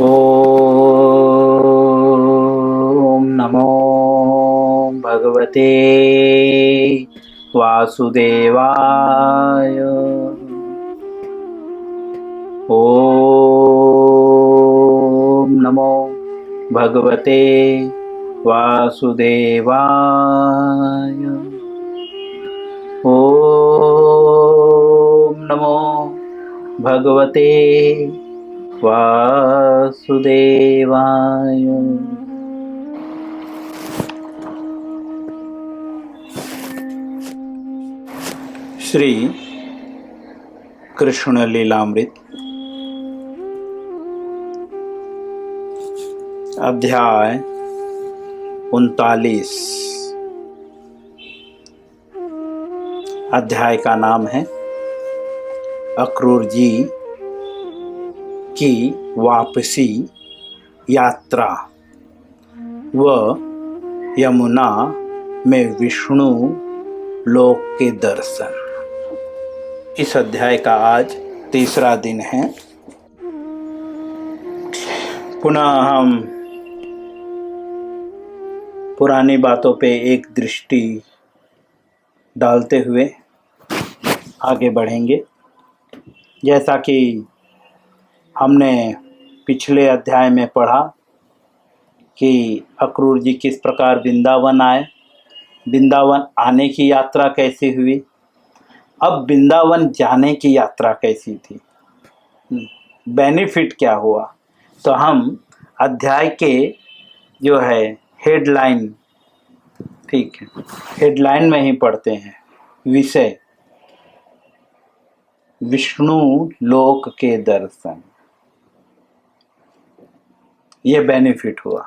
ओम नमो भगवते वासुदेवाय। ओम नमो भगवते वासुदेवाय। ओम नमो भगवते वासुदेवाय। श्री कृष्ण लीलामृत अध्याय 39। अध्याय का नाम है अक्रूर जी की वापसी यात्रा व यमुना में विष्णु लोक के दर्शन। इस अध्याय का आज तीसरा दिन है। पुनः हम पुरानी बातों पे एक दृष्टि डालते हुए आगे बढ़ेंगे। जैसा कि हमने पिछले अध्याय में पढ़ा कि अक्रूर जी किस प्रकार वृंदावन आए, वृंदावन आने की यात्रा कैसी हुई, अब वृंदावन जाने की यात्रा कैसी थी, बेनिफिट क्या हुआ। तो हम अध्याय के जो है हेडलाइन, ठीक है, हेडलाइन में ही पढ़ते हैं। विषय विष्णु लोक के दर्शन। ये बेनिफिट हुआ,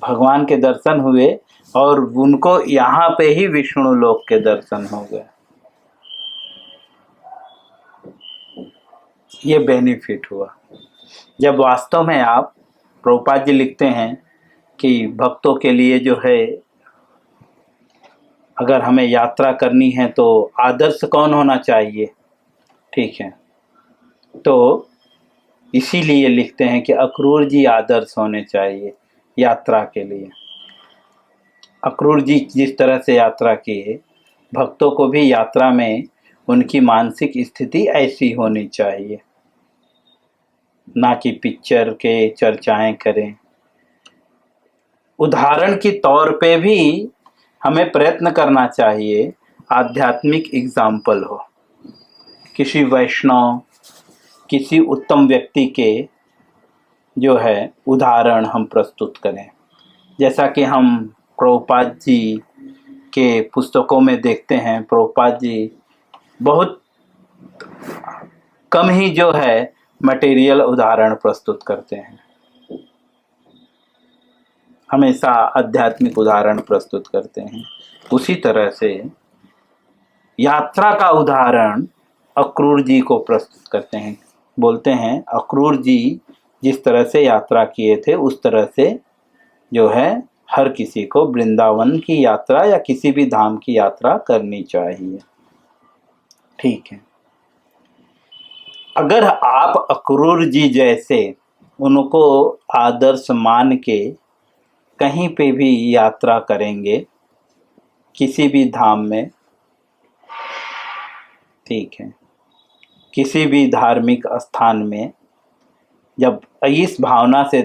भगवान के दर्शन हुए और उनको यहाँ पे ही विष्णु लोक के दर्शन हो गए। ये बेनिफिट हुआ। जब वास्तव में आप, प्रभुपाद जी लिखते हैं कि भक्तों के लिए जो है, अगर हमें यात्रा करनी है तो आदर्श कौन होना चाहिए, ठीक है, तो इसीलिए लिखते हैं कि अक्रूर जी आदर्श होने चाहिए यात्रा के लिए। अक्रूर जी जिस तरह से यात्रा किए, भक्तों को भी यात्रा में उनकी मानसिक स्थिति ऐसी होनी चाहिए, ना कि पिक्चर के चर्चाएं करें। उदाहरण के तौर पे भी हमें प्रयत्न करना चाहिए आध्यात्मिक एग्जाम्पल हो, किसी वैष्णव, किसी उत्तम व्यक्ति के जो है उदाहरण हम प्रस्तुत करें। जैसा कि हम प्रभुपाद जी के पुस्तकों में देखते हैं, प्रभुपाद जी बहुत कम ही जो है मटेरियल उदाहरण प्रस्तुत करते हैं, हमेशा आध्यात्मिक उदाहरण प्रस्तुत करते हैं। उसी तरह से यात्रा का उदाहरण अक्रूर जी को प्रस्तुत करते हैं। बोलते हैं अक्रूर जी जिस तरह से यात्रा किए थे उस तरह से जो है हर किसी को वृंदावन की यात्रा या किसी भी धाम की यात्रा करनी चाहिए, ठीक है। अगर आप अक्रूर जी जैसे उनको आदर्श मान के कहीं पे भी यात्रा करेंगे, किसी भी धाम में, ठीक है, किसी भी धार्मिक स्थान में, जब इस भावना से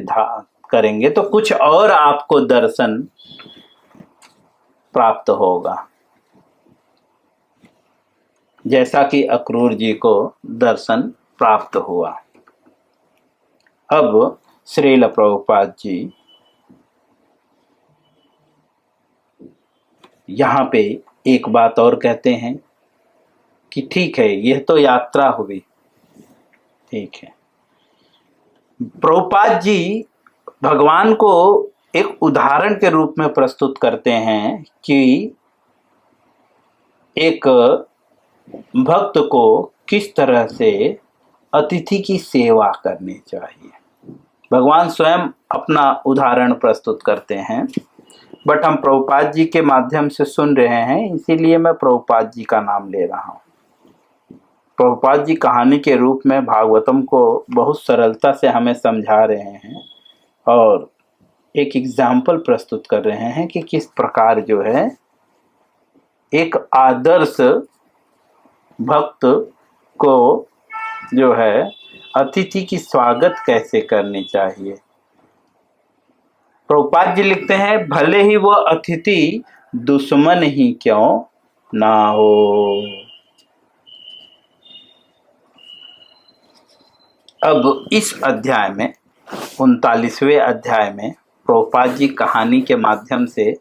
करेंगे तो कुछ और आपको दर्शन प्राप्त होगा, जैसा कि अक्रूर जी को दर्शन प्राप्त हुआ। अब श्रील प्रभुपाद जी यहाँ पे एक बात और कहते हैं कि ठीक है, यह तो यात्रा हुई, ठीक है। प्रभुपाद जी भगवान को एक उदाहरण के रूप में प्रस्तुत करते हैं कि एक भक्त को किस तरह से अतिथि की सेवा करनी चाहिए। भगवान स्वयं अपना उदाहरण प्रस्तुत करते हैं, बट हम प्रभुपाद जी के माध्यम से सुन रहे हैं, इसीलिए मैं प्रभुपाद जी का नाम ले रहा हूँ। प्रभुपाद जी कहानी के रूप में भागवतम को बहुत सरलता से हमें समझा रहे हैं और एक एग्जाम्पल प्रस्तुत कर रहे हैं कि किस प्रकार जो है एक आदर्श भक्त को जो है अतिथि की स्वागत कैसे करनी चाहिए। प्रभुपाद जी लिखते हैं, भले ही वह अतिथि दुश्मन ही क्यों ना हो। अब इस अध्याय में 39वें अध्याय में प्रभुपाद जी कहानी के माध्यम से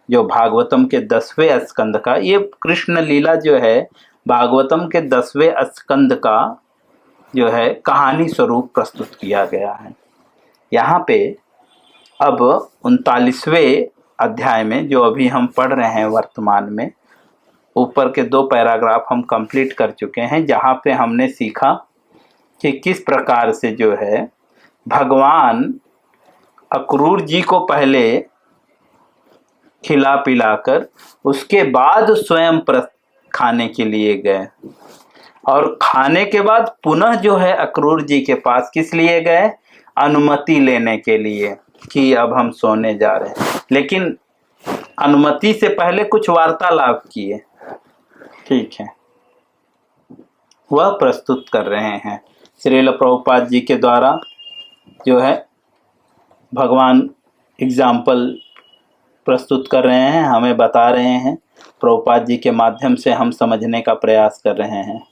जो भागवतम के 10वें स्कंद का, ये कृष्ण लीला जो है भागवतम के 10वें स्कंद का जो है कहानी स्वरूप प्रस्तुत किया गया है। यहाँ पे अब 39वें अध्याय में जो अभी हम पढ़ रहे हैं वर्तमान में, ऊपर के 2 पैराग्राफ हम कंप्लीट कर चुके हैं, जहाँ पे हमने सीखा कि किस प्रकार से जो है भगवान अक्रूर जी को पहले खिला पिलाकर उसके बाद स्वयं खाने के लिए गए और खाने के बाद पुनः जो है अक्रूर जी के पास किस लिए गए, अनुमति लेने के लिए कि अब हम सोने जा रहे हैं। लेकिन अनुमति से पहले कुछ वार्तालाप किए, ठीक है, वह प्रस्तुत कर रहे हैं श्रील प्रभुपाद जी के द्वारा जो है भगवान एग्जाम्पल प्रस्तुत कर रहे हैं, हमें बता रहे हैं, प्रभुपाद जी के माध्यम से हम समझने का प्रयास कर रहे हैं।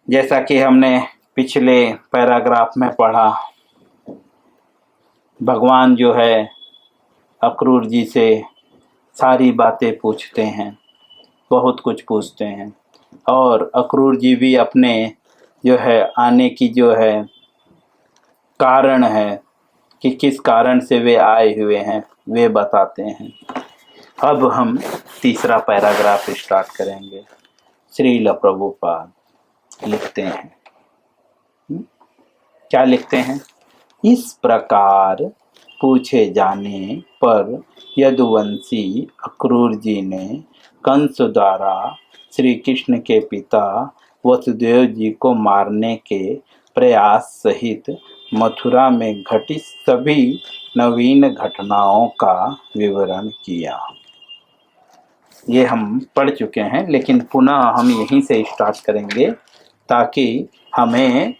जैसा कि हमने पिछले पैराग्राफ में पढ़ा, भगवान जो है अक्रूर जी से सारी बातें पूछते हैं, बहुत कुछ पूछते हैं और अक्रूर जी भी अपने जो है आने की जो है कारण है कि किस कारण से वे आए हुए हैं वे बताते हैं। अब हम तीसरा पैराग्राफ स्टार्ट करेंगे। श्रील प्रभुपाद लिखते हैं, क्या लिखते हैं, इस प्रकार पूछे जाने पर यदुवंशी अक्रूर जी ने कंस द्वारा श्री कृष्ण के पिता वसुदेव जी को मारने के प्रयास सहित मथुरा में घटित सभी नवीन घटनाओं का विवरण किया। ये हम पढ़ चुके हैं, लेकिन पुनः हम यहीं से स्टार्ट करेंगे ताकि हमें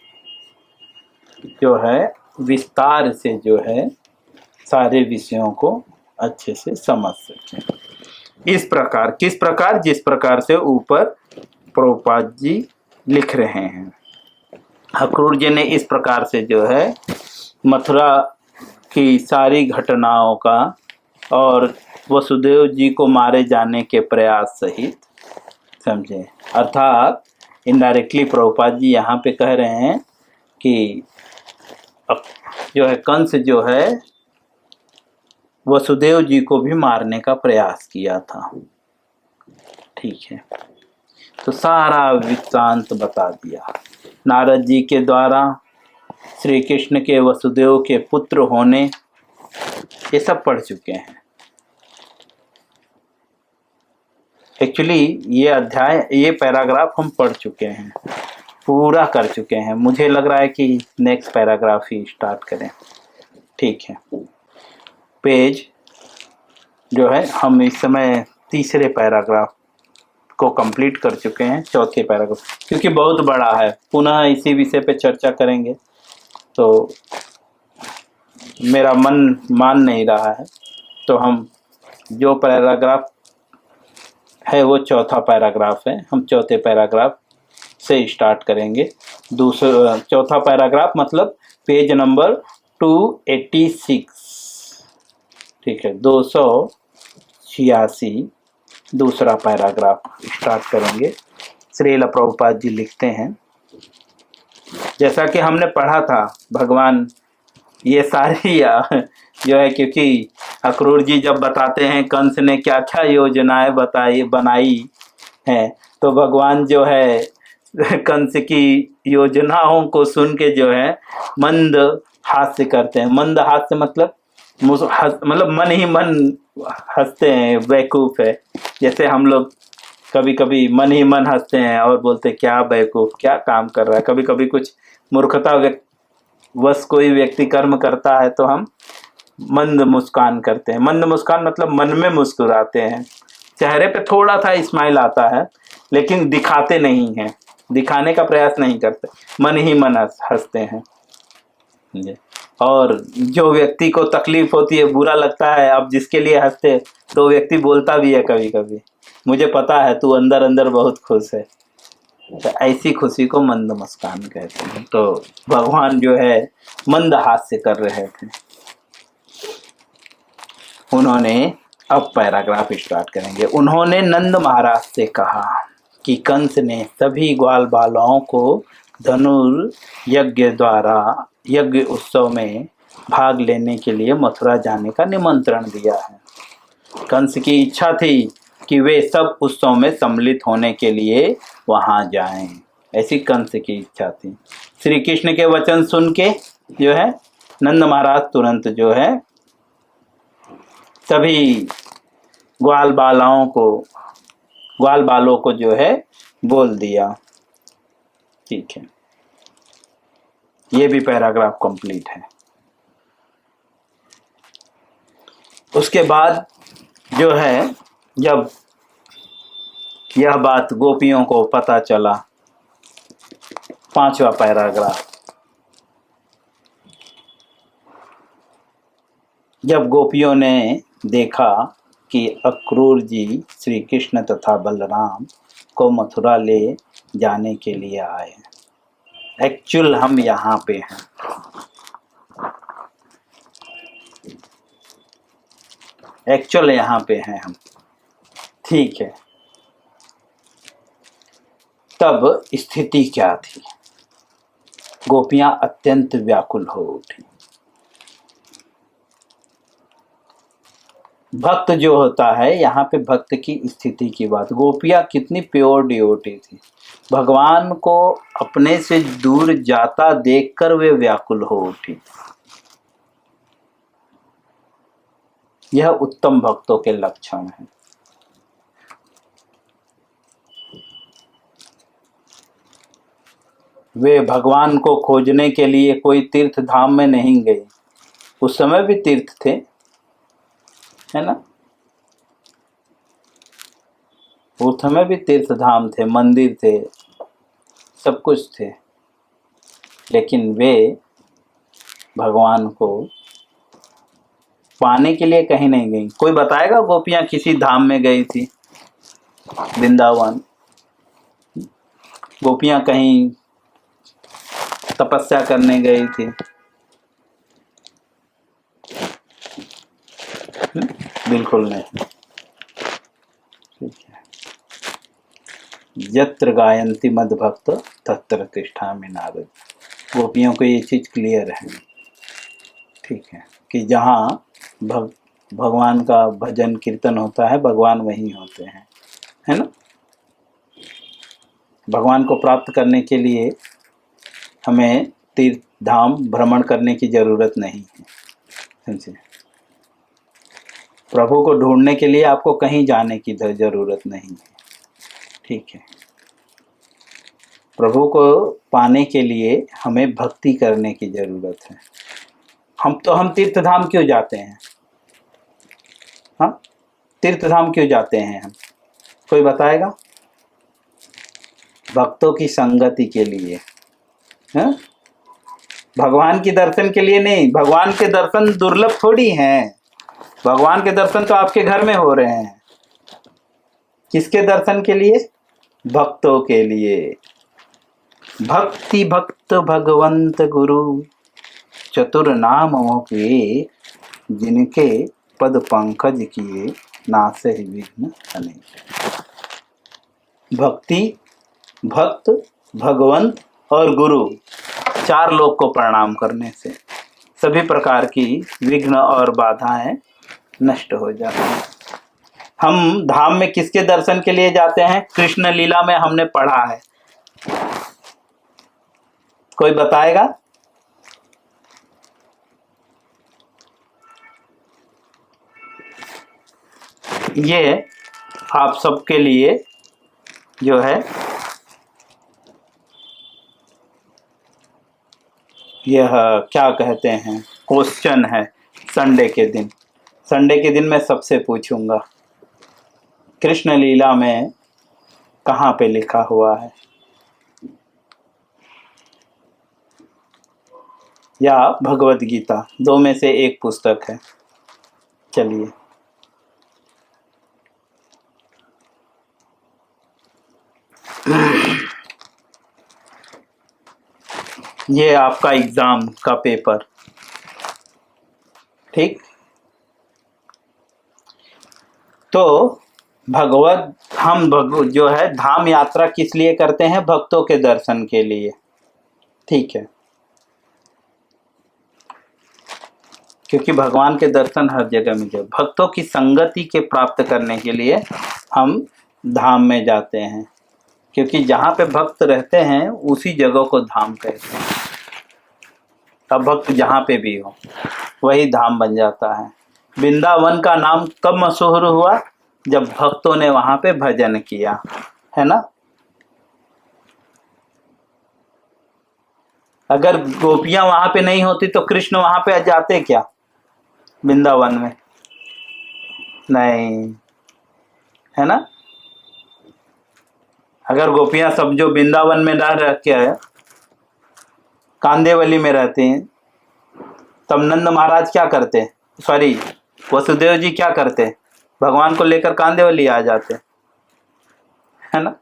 जो है विस्तार से जो है सारे विषयों को अच्छे से समझ सकें। इस प्रकार, किस प्रकार, जिस प्रकार से ऊपर प्रभुपाद जी लिख रहे हैं। अक्रूर जी ने इस प्रकार से जो है मथुरा की सारी घटनाओं का और वसुदेव जी को मारे जाने के प्रयास सहित, समझे, अर्थात इनडायरेक्टली प्रभुपाद जी यहाँ पे कह रहे हैं कि अब जो है कंस जो है वसुदेव जी को भी मारने का प्रयास किया था, ठीक है, तो सारा वृत्तांत बता दिया। नारद जी के द्वारा श्री कृष्ण के वसुदेव के पुत्र होने, ये सब पढ़ चुके हैं। एक्चुअली ये अध्याय, ये पैराग्राफ हम पढ़ चुके हैं, पूरा कर चुके हैं। मुझे लग रहा है कि नेक्स्ट पैराग्राफ ही स्टार्ट करें, ठीक है। पेज जो है हम इस समय तीसरे पैराग्राफ को कंप्लीट कर चुके हैं, चौथे पैराग्राफ, क्योंकि बहुत बड़ा है, पुनः इसी विषय पे चर्चा करेंगे तो मेरा मन मान नहीं रहा है। तो हम जो पैराग्राफ है वो चौथा पैराग्राफ है, हम चौथे पैराग्राफ से स्टार्ट करेंगे। दूसरा चौथा पैराग्राफ मतलब पेज नंबर 286, ठीक है, 286 दूसरा पैराग्राफ स्टार्ट करेंगे। श्रील प्रभुपाद जी लिखते हैं, जैसा कि हमने पढ़ा था, भगवान ये सारी जो है, क्योंकि अक्रूर जी जब बताते हैं कंस ने क्या क्या योजनाएं बनाई हैं, तो भगवान जो है कंस की योजनाओं को सुन के जो है मंद हास्य करते हैं। मंद हास्य मतलब मन ही मन हंसते हैं, बेवकूफ़ है, जैसे हम लोग कभी कभी मन ही मन हंसते हैं और बोलते हैं क्या बेवकूफ, क्या काम कर रहा है। कभी कभी कुछ मूर्खता वश कोई व्यक्ति कर्म करता है तो हम मंद मुस्कान करते हैं। मंद मुस्कान मतलब मन में मुस्कुराते हैं, चेहरे पे थोड़ा सा स्माइल आता है, लेकिन दिखाते नहीं हैं, दिखाने का प्रयास नहीं करते, मन ही मन हंसते हैं। और जो व्यक्ति को तकलीफ होती है, बुरा लगता है, अब जिसके लिए हंसते, तो व्यक्ति बोलता भी है कभी कभी, मुझे पता है तू अंदर अंदर बहुत खुश है। तो ऐसी खुशी को मंद मुस्कान कहते हैं। तो भगवान जो है मंद हास्य कर रहे थे। उन्होंने, अब पैराग्राफ स्टार्ट करेंगे। उन्होंने नंद महाराज से कहा कि कंस ने सभी ग्वाल बालों को धनुर्यज्ञ द्वारा यज्ञ उत्सव में भाग लेने के लिए मथुरा जाने का निमंत्रण दिया है। कंस की इच्छा थी कि वे सब उत्सव में सम्मिलित होने के लिए वहां जाएं, ऐसी कंस की इच्छा थी। श्री कृष्ण के वचन सुन के जो है नंद महाराज तुरंत जो है सभी ग्वाल बालों को जो है बोल दिया। ठीक है, ये भी पैराग्राफ कंप्लीट है। उसके बाद जो है जब यह बात गोपियों को पता चला, 5वां पैराग्राफ, जब गोपियों ने देखा कि अक्रूर जी श्री कृष्ण तथा बलराम को मथुरा ले जाने के लिए आए हैं। एक्चुअल हम यहाँ पे हैं, एक्चुअल यहाँ पे हैं हम। ठीक है, तब स्थिति क्या थी? गोपियां अत्यंत व्याकुल हो उठी। भक्त जो होता है, यहाँ पे भक्त की स्थिति की बात। गोपियां कितनी प्योर डिवोटी थी, भगवान को अपने से दूर जाता देखकर वे व्याकुल हो उठी। यह उत्तम भक्तों के लक्षण हैं। वे भगवान को खोजने के लिए कोई तीर्थ धाम में नहीं गए। उस समय भी तीर्थ थे, है ना, उस समय भी तीर्थ धाम थे, मंदिर थे, सब कुछ थे, लेकिन वे भगवान को पाने के लिए कहीं नहीं गई। कोई बताएगा गोपियां किसी धाम में गई थी? वृंदावन। गोपियां कहीं तपस्या करने गई थी? बिल्कुल नहीं। ठीक है, यत्र गायन्ति मद भक्त तत्र तिष्ठामि नारद। गोपियों को ये चीज क्लियर है, ठीक है, कि जहाँ भगवान का भजन कीर्तन होता है, भगवान वहीं होते हैं, है ना। भगवान को प्राप्त करने के लिए हमें तीर्थ धाम भ्रमण करने की जरूरत नहीं है, समझे। प्रभु को ढूंढने के लिए आपको कहीं जाने की जरूरत नहीं है, ठीक है। प्रभु को पाने के लिए हमें भक्ति करने की जरूरत है। हम तीर्थ धाम क्यों जाते हैं? हाँ, तीर्थ धाम क्यों जाते हैं हम? कोई बताएगा? भक्तों की संगति के लिए, हाँ? भगवान के दर्शन के लिए नहीं। भगवान के दर्शन दुर्लभ थोड़ी हैं। भगवान के दर्शन तो आपके घर में हो रहे हैं। किसके दर्शन के लिए? भक्तों के लिए। भक्ति भक्त भगवंत गुरु चतुर नाम के, जिनके पद पंकज किए नासे विघ्न अनेक। भक्ति, भक्त, भगवंत और गुरु, 4 लोग को प्रणाम करने से सभी प्रकार की विघ्न और बाधाएं नष्ट हो जाती हैं। हम धाम में किसके दर्शन के लिए जाते हैं? कृष्ण लीला में हमने पढ़ा है, कोई बताएगा? ये आप सबके लिए जो है यह क्या कहते हैं क्वेश्चन है संडे के दिन। संडे के दिन मैं सबसे पूछूंगा कृष्ण लीला में कहाँ पे लिखा हुआ है, या भगवत गीता, दो में से एक पुस्तक है। चलिए ये आपका एग्जाम का पेपर, ठीक। तो जो है धाम यात्रा किस लिए करते हैं? भक्तों के दर्शन के लिए, ठीक है। क्योंकि भगवान के दर्शन हर जगह मिले, भक्तों की संगति के प्राप्त करने के लिए हम धाम में जाते हैं। क्योंकि जहाँ पे भक्त रहते हैं उसी जगह को धाम कहते हैं। तब भक्त जहाँ पे भी हो वही धाम बन जाता है। वृंदावन का नाम कब मशहूर हुआ? जब भक्तों ने वहाँ पे भजन किया, है ना। अगर गोपियां वहाँ पे नहीं होती तो कृष्ण वहाँ पे जाते क्या वृंदावन में? नहीं, है ना। अगर गोपियां सब जो वृंदावन में रह के कांदेवली में रहते हैं, तब नंद महाराज क्या करते? सॉरी, वसुदेव जी क्या करते? भगवान को लेकर कांदेवली आ जाते, है ना।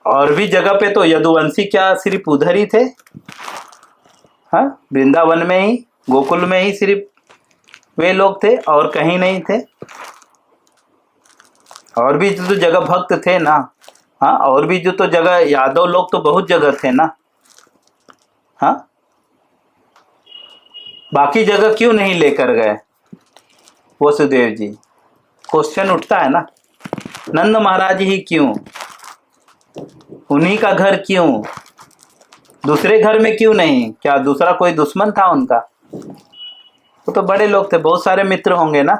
और भी जगह पे तो यदुवंशी क्या सिर्फ उधर ही थे? हाँ, वृंदावन में ही, गोकुल में ही सिर्फ वे लोग थे और कहीं नहीं थे। और भी जो जगह भक्त थे ना, हाँ, और भी जो तो जगह यादव लोग तो बहुत जगह थे ना, हाँ। बाकी जगह क्यों नहीं लेकर गए वसुदेव जी? क्वेश्चन उठता है ना। नंद महाराज ही क्यों? उन्हीं का घर क्यों? दूसरे घर में क्यों नहीं? क्या दूसरा कोई दुश्मन था उनका? वो तो बड़े लोग थे, बहुत सारे मित्र होंगे ना,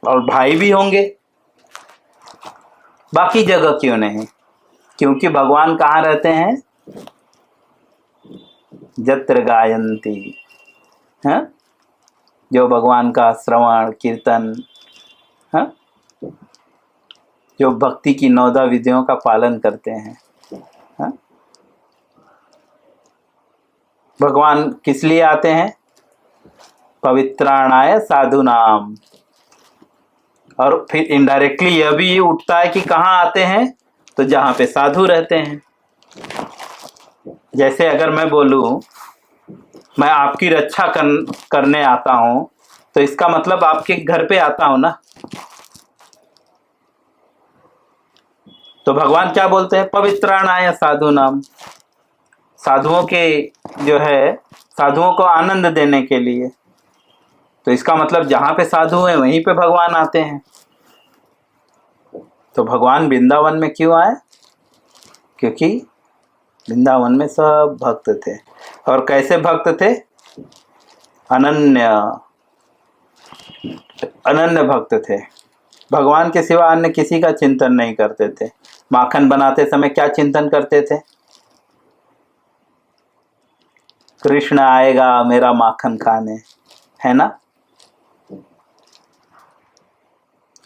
और भाई भी होंगे। बाकी जगह क्यों नहीं? क्योंकि भगवान कहाँ रहते हैं? जत्र गायंती, है, जो भगवान का श्रवण कीर्तन, है, जो भक्ति की 9 विधियों का पालन करते हैं, है? भगवान किस लिए आते हैं? पवित्राणाय साधु नाम। और फिर इनडायरेक्टली यह भी उठता है कि कहाँ आते हैं? तो जहाँ पे साधु रहते हैं। जैसे अगर मैं बोलूँ मैं आपकी रक्षा करने आता हूँ, तो इसका मतलब आपके घर पे आता हूँ ना। तो भगवान क्या बोलते हैं? पवित्राणाय साधु नाम। साधुओं के जो है, साधुओं को आनंद देने के लिए। तो इसका मतलब जहाँ पे साधु हैं वहीं पे भगवान आते हैं। तो भगवान वृंदावन में क्यों आए? क्योंकि वृंदावन में सब भक्त थे। और कैसे भक्त थे? अनन्य भक्त थे। भगवान के सिवा अन्य किसी का चिंतन नहीं करते थे। माखन बनाते समय क्या चिंतन करते थे? कृष्ण आएगा मेरा माखन खाने, है ना।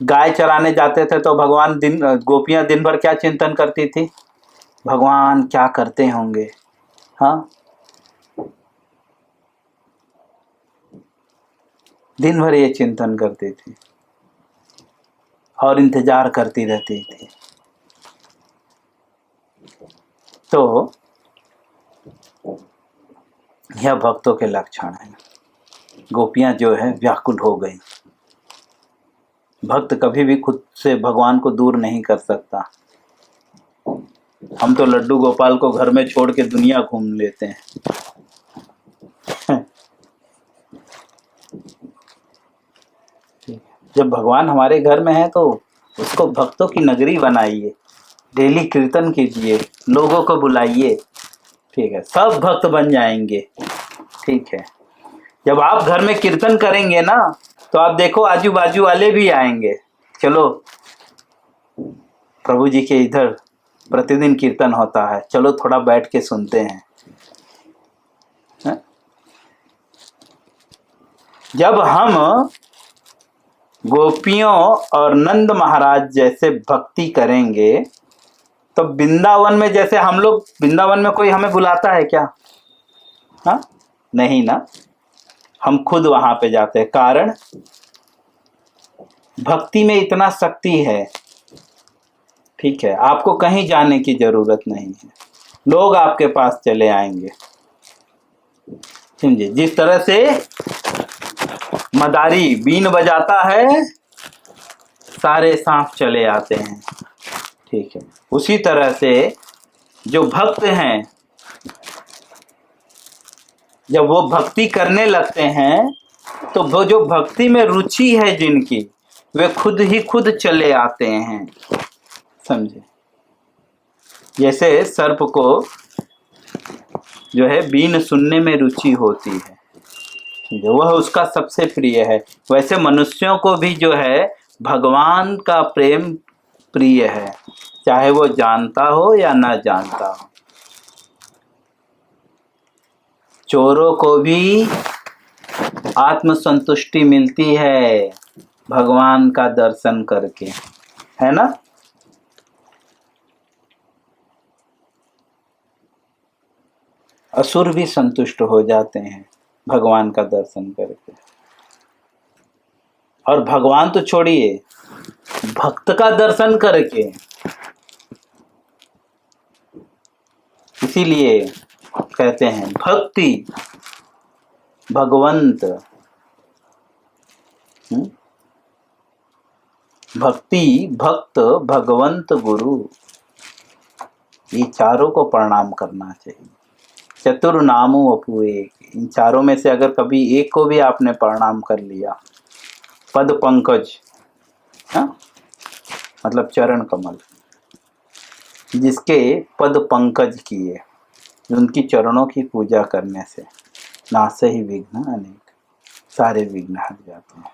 गाय चराने जाते थे तो भगवान गोपियां दिन भर क्या चिंतन करती थी? भगवान क्या करते होंगे, हाँ। दिन भर ये चिंतन करती थी और इंतजार करती रहती थी। तो यह भक्तों के लक्षण है। गोपियां जो है व्याकुल हो गई। भक्त कभी भी खुद से भगवान को दूर नहीं कर सकता। हम तो लड्डू गोपाल को घर में छोड़ के दुनिया घूम लेते हैं। जब भगवान हमारे घर में है तो उसको भक्तों की नगरी बनाइए, डेली कीर्तन कीजिए, लोगों को बुलाइए, ठीक है, सब भक्त बन जाएंगे, ठीक है। जब आप घर में कीर्तन करेंगे ना, तो आप देखो आजू बाजू वाले भी आएंगे। चलो प्रभु जी के इधर प्रतिदिन कीर्तन होता है, चलो थोड़ा बैठ के सुनते हैं। जब हम गोपियों और नंद महाराज जैसे भक्ति करेंगे तो वृंदावन में, जैसे हम लोग वृंदावन में कोई हमें बुलाता है क्या? हाँ, नहीं ना, हम खुद वहां पे जाते हैं। कारण भक्ति में इतना शक्ति है, ठीक है, आपको कहीं जाने की जरूरत नहीं है, लोग आपके पास चले आएंगे। समझे? जिस तरह से मदारी बीन बजाता है, सारे सांप चले आते हैं, ठीक है, उसी तरह से जो भक्त हैं, जब वो भक्ति करने लगते हैं तो वो जो भक्ति में रुचि है जिनकी, वे खुद ही खुद चले आते हैं। समझे? जैसे सर्प को जो है बीन सुनने में रुचि होती है, वह उसका सबसे प्रिय है, वैसे मनुष्यों को भी जो है भगवान का प्रेम प्रिय है, चाहे वो जानता हो या ना जानता हो। चोरों को भी आत्मसंतुष्टि मिलती है भगवान का दर्शन करके, है ना? असुर भी संतुष्ट हो जाते हैं भगवान का दर्शन करके। और भगवान तो छोड़िए, भक्त का दर्शन करके। इसीलिए कहते हैं भक्ति भगवंत, भक्ति भक्त भगवंत गुरु, ये चारों को प्रणाम करना चाहिए। चतुर्नामो अपु एक, इन चारों में से अगर कभी एक को भी आपने प्रणाम कर लिया, पद पंकज, हाँ, मतलब चरण कमल, जिसके पद पंकज किए, उनकी चरणों की पूजा करने से नासे ही विघ्न अनेक, सारे विघ्न हट जाते हैं।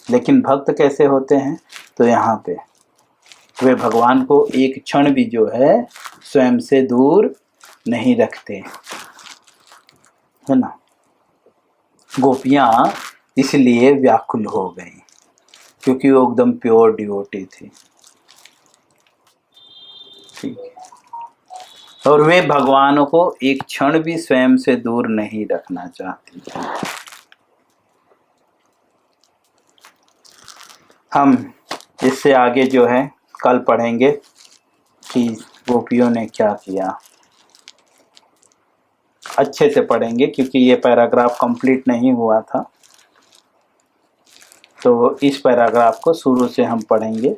लेकिन भक्त कैसे होते हैं? तो यहाँ पे वे भगवान को एक क्षण भी जो है स्वयं से दूर नहीं रखते, है ना? गोपियाँ इसलिए व्याकुल हो गई क्योंकि वो एकदम प्योर डिवोटी थी, ठीक है, और वे भगवान को एक क्षण भी स्वयं से दूर नहीं रखना चाहती। हम इससे आगे जो है कल पढ़ेंगे कि गोपियों ने क्या किया, अच्छे से पढ़ेंगे क्योंकि ये पैराग्राफ कंप्लीट नहीं हुआ था, तो इस पैराग्राफ को शुरू से हम पढ़ेंगे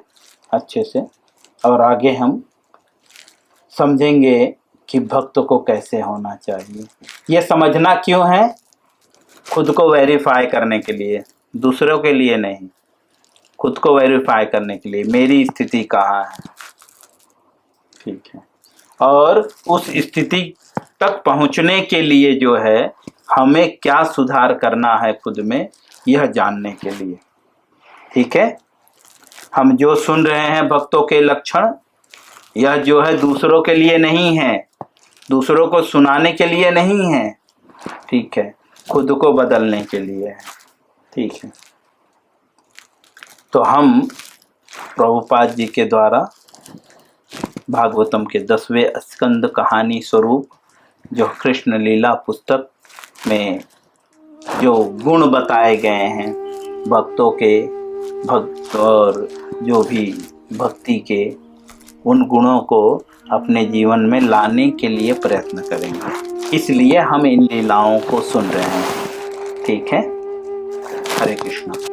अच्छे से, और आगे हम समझेंगे कि भक्त को कैसे होना चाहिए। ये समझना क्यों है? खुद को वेरीफाई करने के लिए, दूसरों के लिए नहीं, खुद को वेरीफाई करने के लिए, मेरी स्थिति कहाँ है, ठीक है, और उस स्थिति तक पहुँचने के लिए जो है हमें क्या सुधार करना है खुद में, यह जानने के लिए, ठीक है। हम जो सुन रहे हैं भक्तों के लक्षण, यह जो है दूसरों के लिए नहीं है, दूसरों को सुनाने के लिए नहीं है, ठीक है, खुद को बदलने के लिए है, ठीक है। तो हम प्रभुपाद जी के द्वारा भागवतम के 10वें स्कंद कहानी स्वरूप, जो कृष्ण लीला पुस्तक में जो गुण बताए गए हैं भक्तों के, भक्त और जो भी भक्ति के, उन गुणों को अपने जीवन में लाने के लिए प्रयत्न करेंगे। इसलिए हम इन लीलाओं को सुन रहे हैं, ठीक है। हरे कृष्णा।